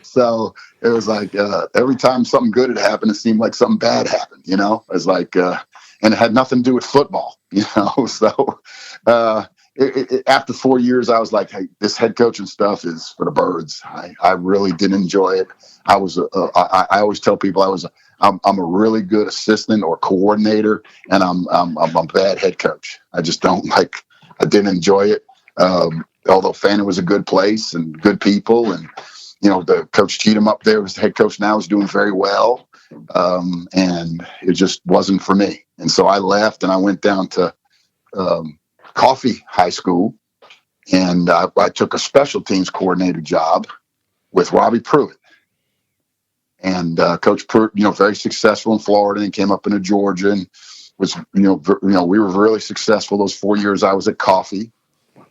so it was like, every time something good had happened, it seemed like something bad happened, It was like, and it had nothing to do with football, so, after 4 years, I was like, hey, this head coaching stuff is for the birds. I really didn't enjoy it. I always tell people I'm a really good assistant or coordinator, and I'm a bad head coach. I just I didn't enjoy it. Although Fannin was a good place and good people, and the coach Cheatham up there, who's the head coach now, is doing very well. And it just wasn't for me. And so I left and I went down to Coffee High School, and I took a special teams coordinator job with Robbie Pruitt. And Coach Pruitt, very successful in Florida, and came up into Georgia, and was, we were really successful those 4 years I was at Coffee.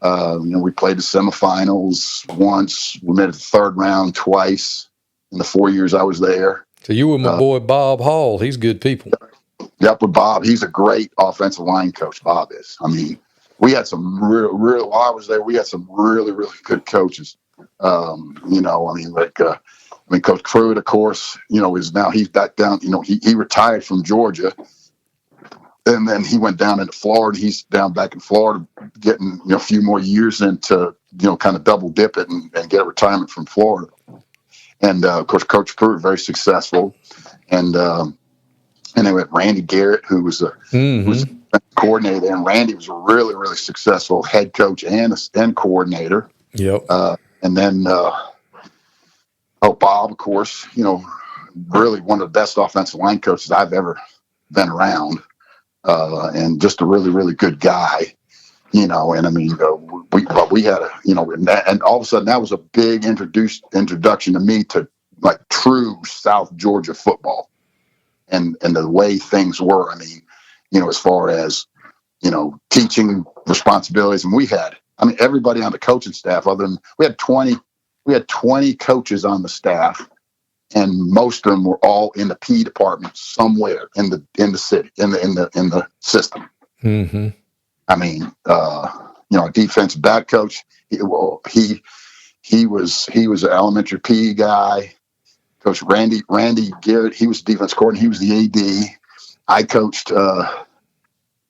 We played the semifinals once. We made it the third round twice in the 4 years I was there. So you were my boy Bob Hall. He's good people. Yep, with Bob. He's a great offensive line coach, Bob is. I mean, we had some while I was there, we had some really, really good coaches. Coach Pruitt, of course, is now he's back down, he retired from Georgia, and then he went down into Florida. He's down back in Florida getting, a few more years into, kind of double dip it and get a retirement from Florida. And, of course, Coach Pruitt, very successful. And then we had Randy Garrett, who was was coordinator there. And Randy was a really, really successful head coach and coordinator. Yep. And then, Bob, of course, really one of the best offensive line coaches I've ever been around. And just a really, really good guy, and I mean, we had and all of a sudden that was a big introduction to me to like true South Georgia football and the way things were. I mean, as far as, teaching responsibilities. And we had, everybody on the coaching staff, other than we had 20 coaches on the staff, and most of them were all in the P department somewhere in the city, in the system. Mm-hmm. I mean, a defensive back coach. He was an elementary PE guy. Coach Randy Garrett. He was the defense coordinator. He was the AD. I coached.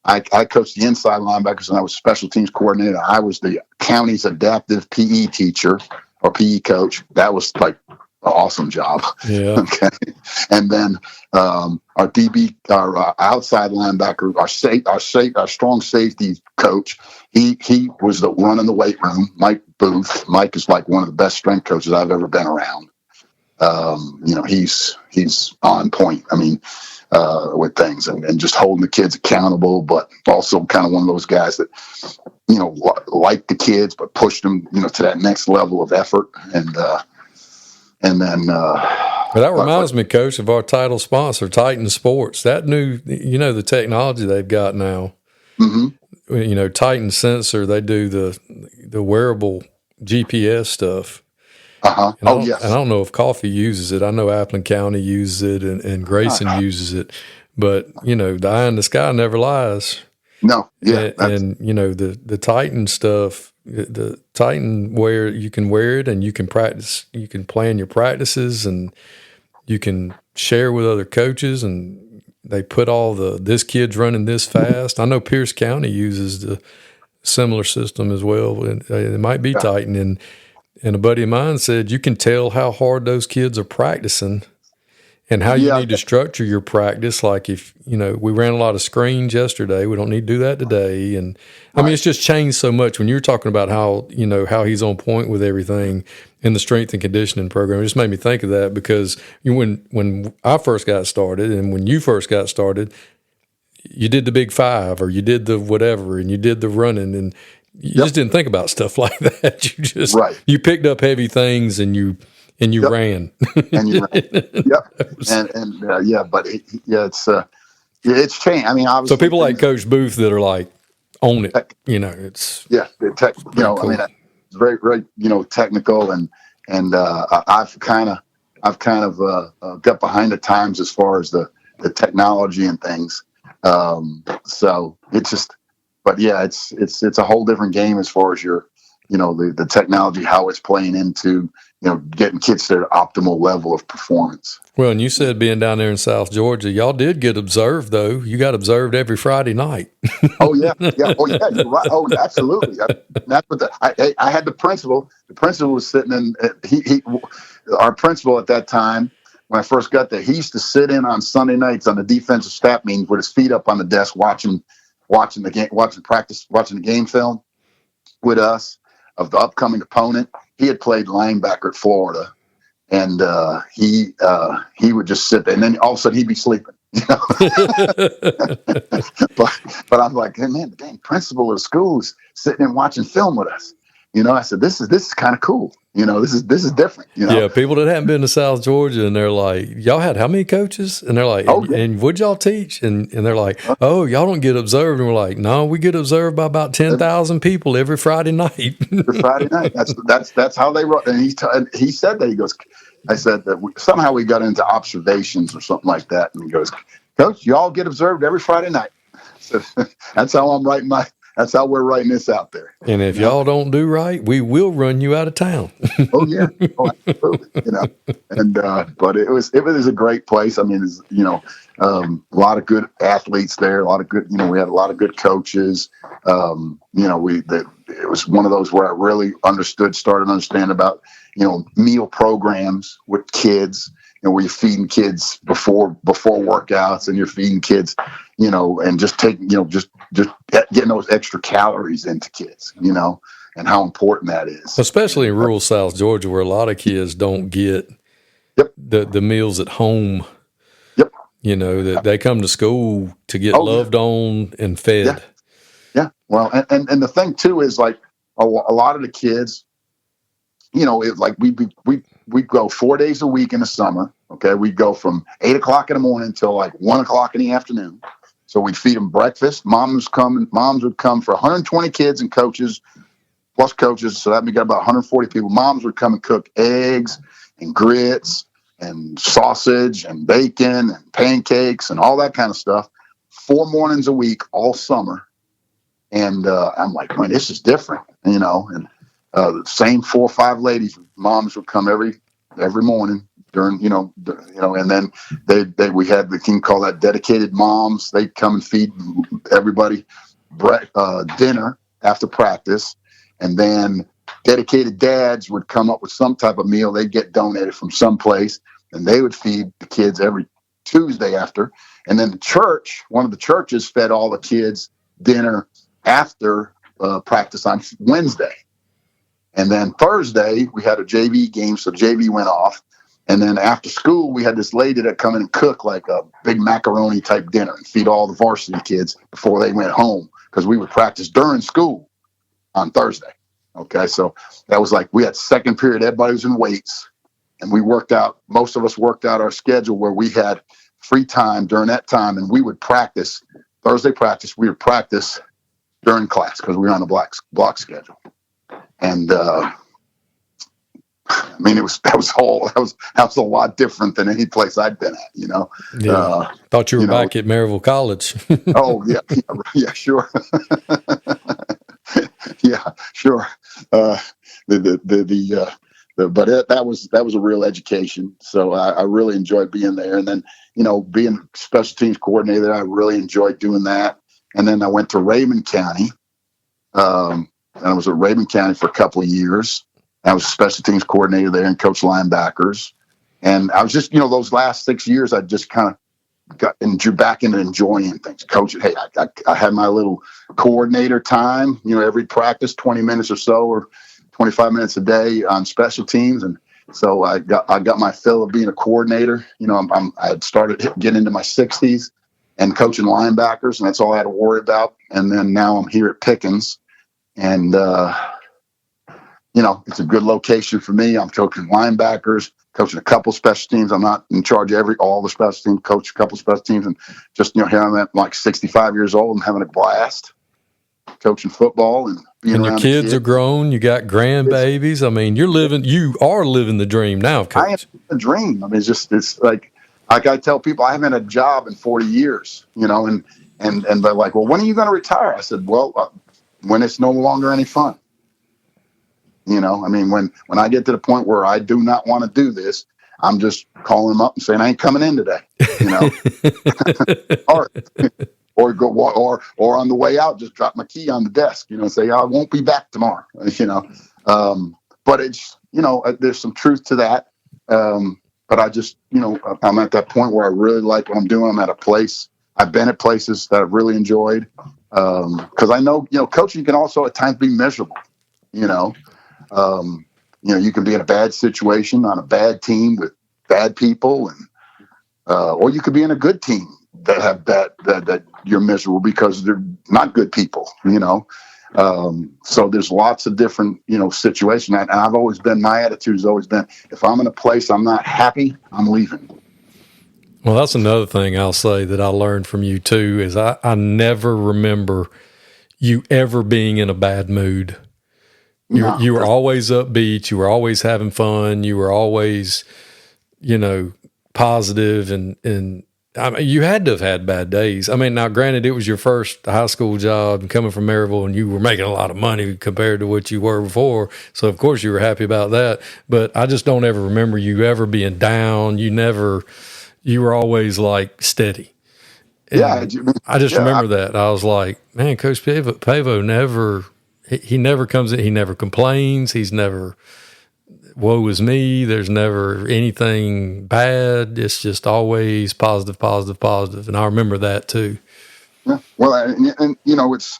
I coached the inside linebackers, and I was special teams coordinator. I was the county's adaptive PE teacher. our PE coach. That was like an awesome job. Yeah. Okay. And then our DB, our outside linebacker, our strong safety coach, he was the running the weight room. Mike Booth. Mike is like one of the best strength coaches I've ever been around. He's on point. I mean, with things and just holding the kids accountable, but also kind of one of those guys that, like the kids, but pushed them, to that next level of effort. And then, but that reminds me, Coach, of our title sponsor, Titan Sports. That new, the technology they've got now. Mm-hmm. Titan Sensor, they do the wearable GPS stuff. Uh-huh. Yes. And I don't know if Coffee uses it. I know Appleton County uses it and Grayson uses it. But, the eye in the sky never lies. No. Yeah. And the Titan stuff, the Titan wear, you can wear it and you can practice, you can plan your practices and you can share with other coaches, and they put all this kid's running this fast. I know Pierce County uses the similar system as well. And it might be Titan. And a buddy of mine said you can tell how hard those kids are practicing and how you need to structure your practice. Like if, we ran a lot of screens yesterday, we don't need to do that today. And I mean, it's just changed so much when you're talking about how, how he's on point with everything in the strength and conditioning program. It just made me think of that because when I first got started and when you first got started, you did the big 5 or you did the whatever and you did the running and you just didn't think about stuff like that. You just you picked up heavy things and you ran. And you ran. Yep. But it's changed. I mean, obviously. So people like Coach Booth that are like own it. It's the tech. Cool. I mean, it's very very technical and I've kind of got behind the times as far as the technology and things. So it's just. But yeah, it's a whole different game as far as your, the technology, how it's playing into, getting kids to their optimal level of performance. Well, and you said being down there in South Georgia, y'all did get observed though. You got observed every Friday night. Oh yeah. You're right. Oh, absolutely. That's what I had the principal. The principal was sitting in. Our principal at that time, when I first got there, he used to sit in on Sunday nights on the defensive staff meetings with his feet up on the desk, watching the game, watching the game film with us of the upcoming opponent. He had played linebacker at Florida, and he would just sit there, and then all of a sudden he'd be sleeping. But I'm like, hey man, the dang principal of the school is sitting and watching film with us. I said, this is kind of cool. This is different. Yeah, people that haven't been to South Georgia and they're like, y'all had how many coaches? And they're like, and what'd y'all teach? And they're like, oh, y'all don't get observed. And we're like, no, we get observed by about 10,000 people every Friday night. Every Friday night. That's how they run. And he said that. I said that somehow we got into observations or something like that. And he goes, Coach, y'all get observed every Friday night. So that's how that's how we're writing this out there. And if y'all don't do right, we will run you out of town. Oh yeah, absolutely. But it was a great place. I mean, a lot of good athletes there. A lot of good. We had a lot of good coaches. It was one of those where I really started to understand about meal programs with kids. Where you're feeding kids before workouts, and you're feeding kids, and just taking, just getting those extra calories into kids, and how important that is. Especially in rural South Georgia, where a lot of kids don't get the meals at home. Yep. That they come to school to get loved on and fed. Yeah. Well, and the thing too is like a lot of the kids, we go 4 days a week in the summer. Okay. We go from 8 o'clock in the morning until like 1 o'clock in the afternoon. So we'd feed them breakfast. Moms would come for 120 kids and coaches plus coaches. So that we got about 140 people. Moms would come and cook eggs and grits and sausage and bacon and pancakes and all that kind of stuff. 4 mornings a week, all summer. And I'm like, man, this is different, and the same 4 or 5 ladies, moms would come every morning during, and then we had the thing called that dedicated moms. They'd come and feed everybody dinner after practice. And then dedicated dads would come up with some type of meal. They'd get donated from someplace, and they would feed the kids every Tuesday after. And then the church, one of the churches, fed all the kids dinner after practice on Wednesday. And then Thursday, we had a JV game, so JV went off. And then after school, we had this lady that come in and cook like a big macaroni type dinner and feed all the varsity kids before they went home, because we would practice during school on Thursday. Okay, so that was like, we had second period, everybody was in weights, and we worked out, most of us worked out our schedule where we had free time during that time, and we would practice, Thursday practice, we would practice during class because we were on the block schedule. And I mean, that was a lot different than any place I'd been at, you know. Yeah. Thought you were back at Maryville College. Oh yeah, sure. Yeah, sure. But that was a real education. So I really enjoyed being there. And then, you know, being special teams coordinator, I really enjoyed doing that. And then I went to Raymond County. And I was at Raymond County for a couple of years. I was a special teams coordinator there and coached linebackers. And I was just, you know, those last 6 years, I just kind of got back into enjoying things. Coaching, hey, I had my little coordinator time, you know, every practice, 20 minutes or so, or 25 minutes a day on special teams. And so I got my fill of being a coordinator. You know, I had started getting into my 60s and coaching linebackers, and that's all I had to worry about. And then now I'm here at Pickens, and you know, it's a good location for me. I'm coaching linebackers, coaching a couple special teams. I'm not in charge of all the special teams, coach a couple special teams, and just, you know, here I'm at like 65 years old and having a blast coaching football and being around. And your kids are grown. You got grandbabies. I mean, you are living the dream now, Coach. I am the dream. I mean, it's like I tell people I haven't had a job in 40 years, you know, and they're like, well, when are you going to retire? I said, well, when it's no longer any fun. You know, I mean, when I get to the point where I do not want to do this, I'm just calling them up and saying, I ain't coming in today, you know, or on the way out, just drop my key on the desk, you know, and say, I won't be back tomorrow, you know. But it's, you know, there's some truth to that. But I just, you know, I'm at that point where I really like what I'm doing. I'm at a place, I've been at places that I've really enjoyed. Because I know, you know, coaching can also at times be miserable, you know. You know, you can be in a bad situation on a bad team with bad people, and or you could be in a good team that have that you're miserable because they're not good people, you know. So there's lots of different, you know, situations. And I've always been, my attitude has always been, if I'm in a place I'm not happy, I'm leaving. Well, that's another thing I'll say that I learned from you too, is I never remember you ever being in a bad mood. You were always upbeat. You were always having fun. You were always, you know, positive. And I mean, you had to have had bad days. I mean, now granted, it was your first high school job and coming from Maryville, and you were making a lot of money compared to what you were before. So of course you were happy about that. But I just don't ever remember you ever being down. You were always like steady. And yeah. I just remember that. I was like, man, Coach Pavao never. He never comes in. He never complains. He's never, woe is me. There's never anything bad. It's just always positive, positive, positive. And I remember that too. Yeah. Well, and you know, it's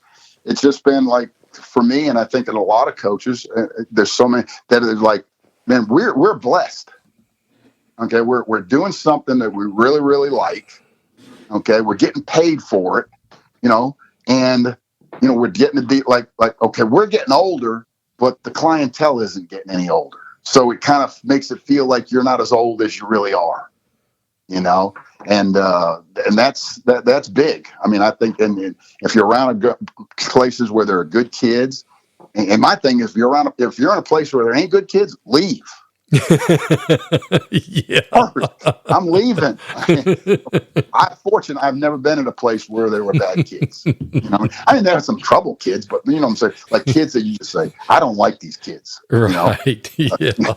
just been like for me, and I think in a lot of coaches, there's so many that is like, man, we're blessed. Okay, we're doing something that we really, really like. Okay, we're getting paid for it. You know, and you know, we're getting to be like, okay, we're getting older, but the clientele isn't getting any older. So it kind of makes it feel like you're not as old as you really are, you know? And that's big. I mean, I think, and if you're around places where there are good kids, and my thing is, if you're in a place where there ain't good kids, leave. Yeah, I'm leaving. I'm fortunate. I've never been in a place where there were bad kids. You know, I mean, there are some trouble kids, but you know what I'm saying? Like kids that you just say, I don't like these kids. Right. You know?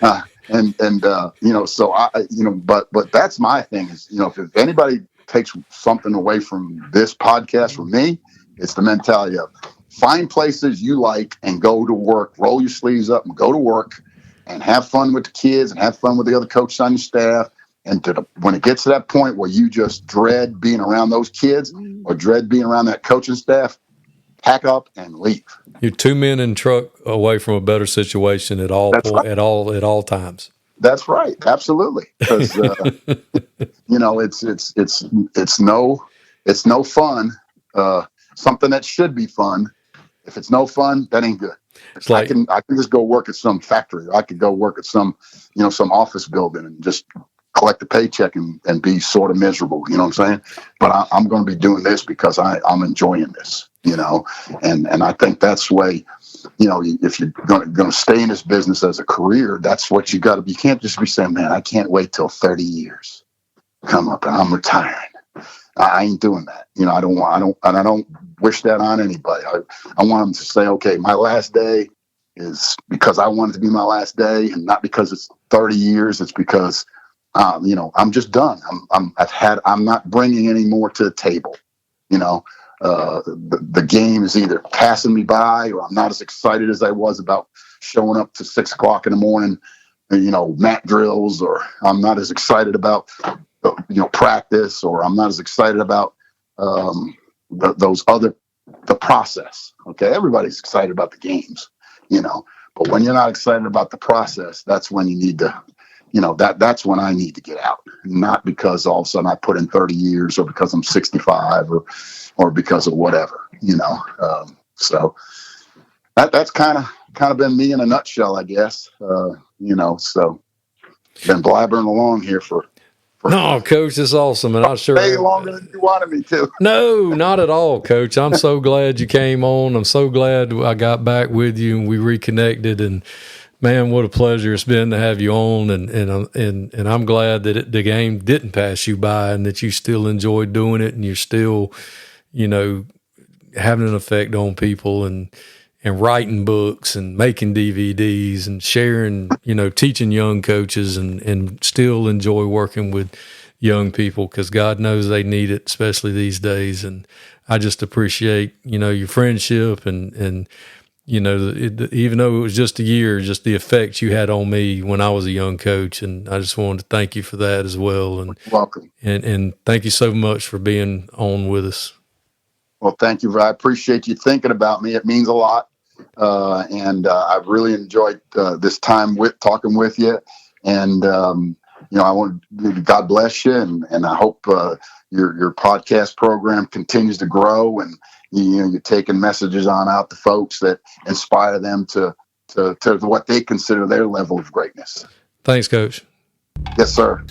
Yeah. And you know, so you know, but that's my thing is, you know, if anybody takes something away from this podcast from me, it's the mentality of find places you like and go to work, roll your sleeves up and go to work and have fun with the kids and have fun with the other coaches on your staff. And when it gets to that point where you just dread being around those kids or dread being around that coaching staff, pack up and leave. You're 2 men in truck away from a better situation at all at all times. That's right. Absolutely. Because it's no fun. Something that should be fun. If it's no fun, that ain't good. I can just go work at some factory. I could go work at some office building and just collect a paycheck and be sort of miserable. You know what I'm saying? But I'm going to be doing this because I'm enjoying this. And I think that's the way. If you're going to stay in this business as a career, that's what you got to be. You can't just be saying, man, I can't wait till 30 years come up and I'm retiring. I ain't doing that. I don't wish that on anybody. I want them to say, okay, my last day is because I want it to be my last day and not because it's 30 years. It's because, I'm just done. I'm not bringing any more to the table. The game is either passing me by or I'm not as excited as I was about showing up to 6 o'clock in the morning, mat drills, or I'm not as excited about, practice, or I'm not as excited about the process. Okay. Everybody's excited about the games, but when you're not excited about the process, that's when you need to, that's when I need to get out, not because all of a sudden I put in 30 years or because I'm 65 or because of whatever, so that's kind of been me in a nutshell, I guess, so been blabbering along here for no, Coach, it's awesome, and I sure way longer than you wanted me to. No, not at all, Coach. I'm so glad you came on. I'm so glad I got back with you and we reconnected. And man, what a pleasure it's been to have you on. And I'm glad that the game didn't pass you by and that you still enjoyed doing it and you're still, having an effect on people and writing books and making DVDs and sharing, teaching young coaches and still enjoy working with young people because God knows they need it, especially these days. And I just appreciate, your friendship and even though it was just a year, just the effect you had on me when I was a young coach. And I just wanted to thank you for that as well. And welcome. And thank you so much for being on with us. Well, thank you. I appreciate you thinking about me. It means a lot. And I've really enjoyed this time talking with you. And, I want God bless you. And I hope your podcast program continues to grow and, you're taking messages on out to folks that inspire them to what they consider their level of greatness. Thanks, Coach. Yes, sir.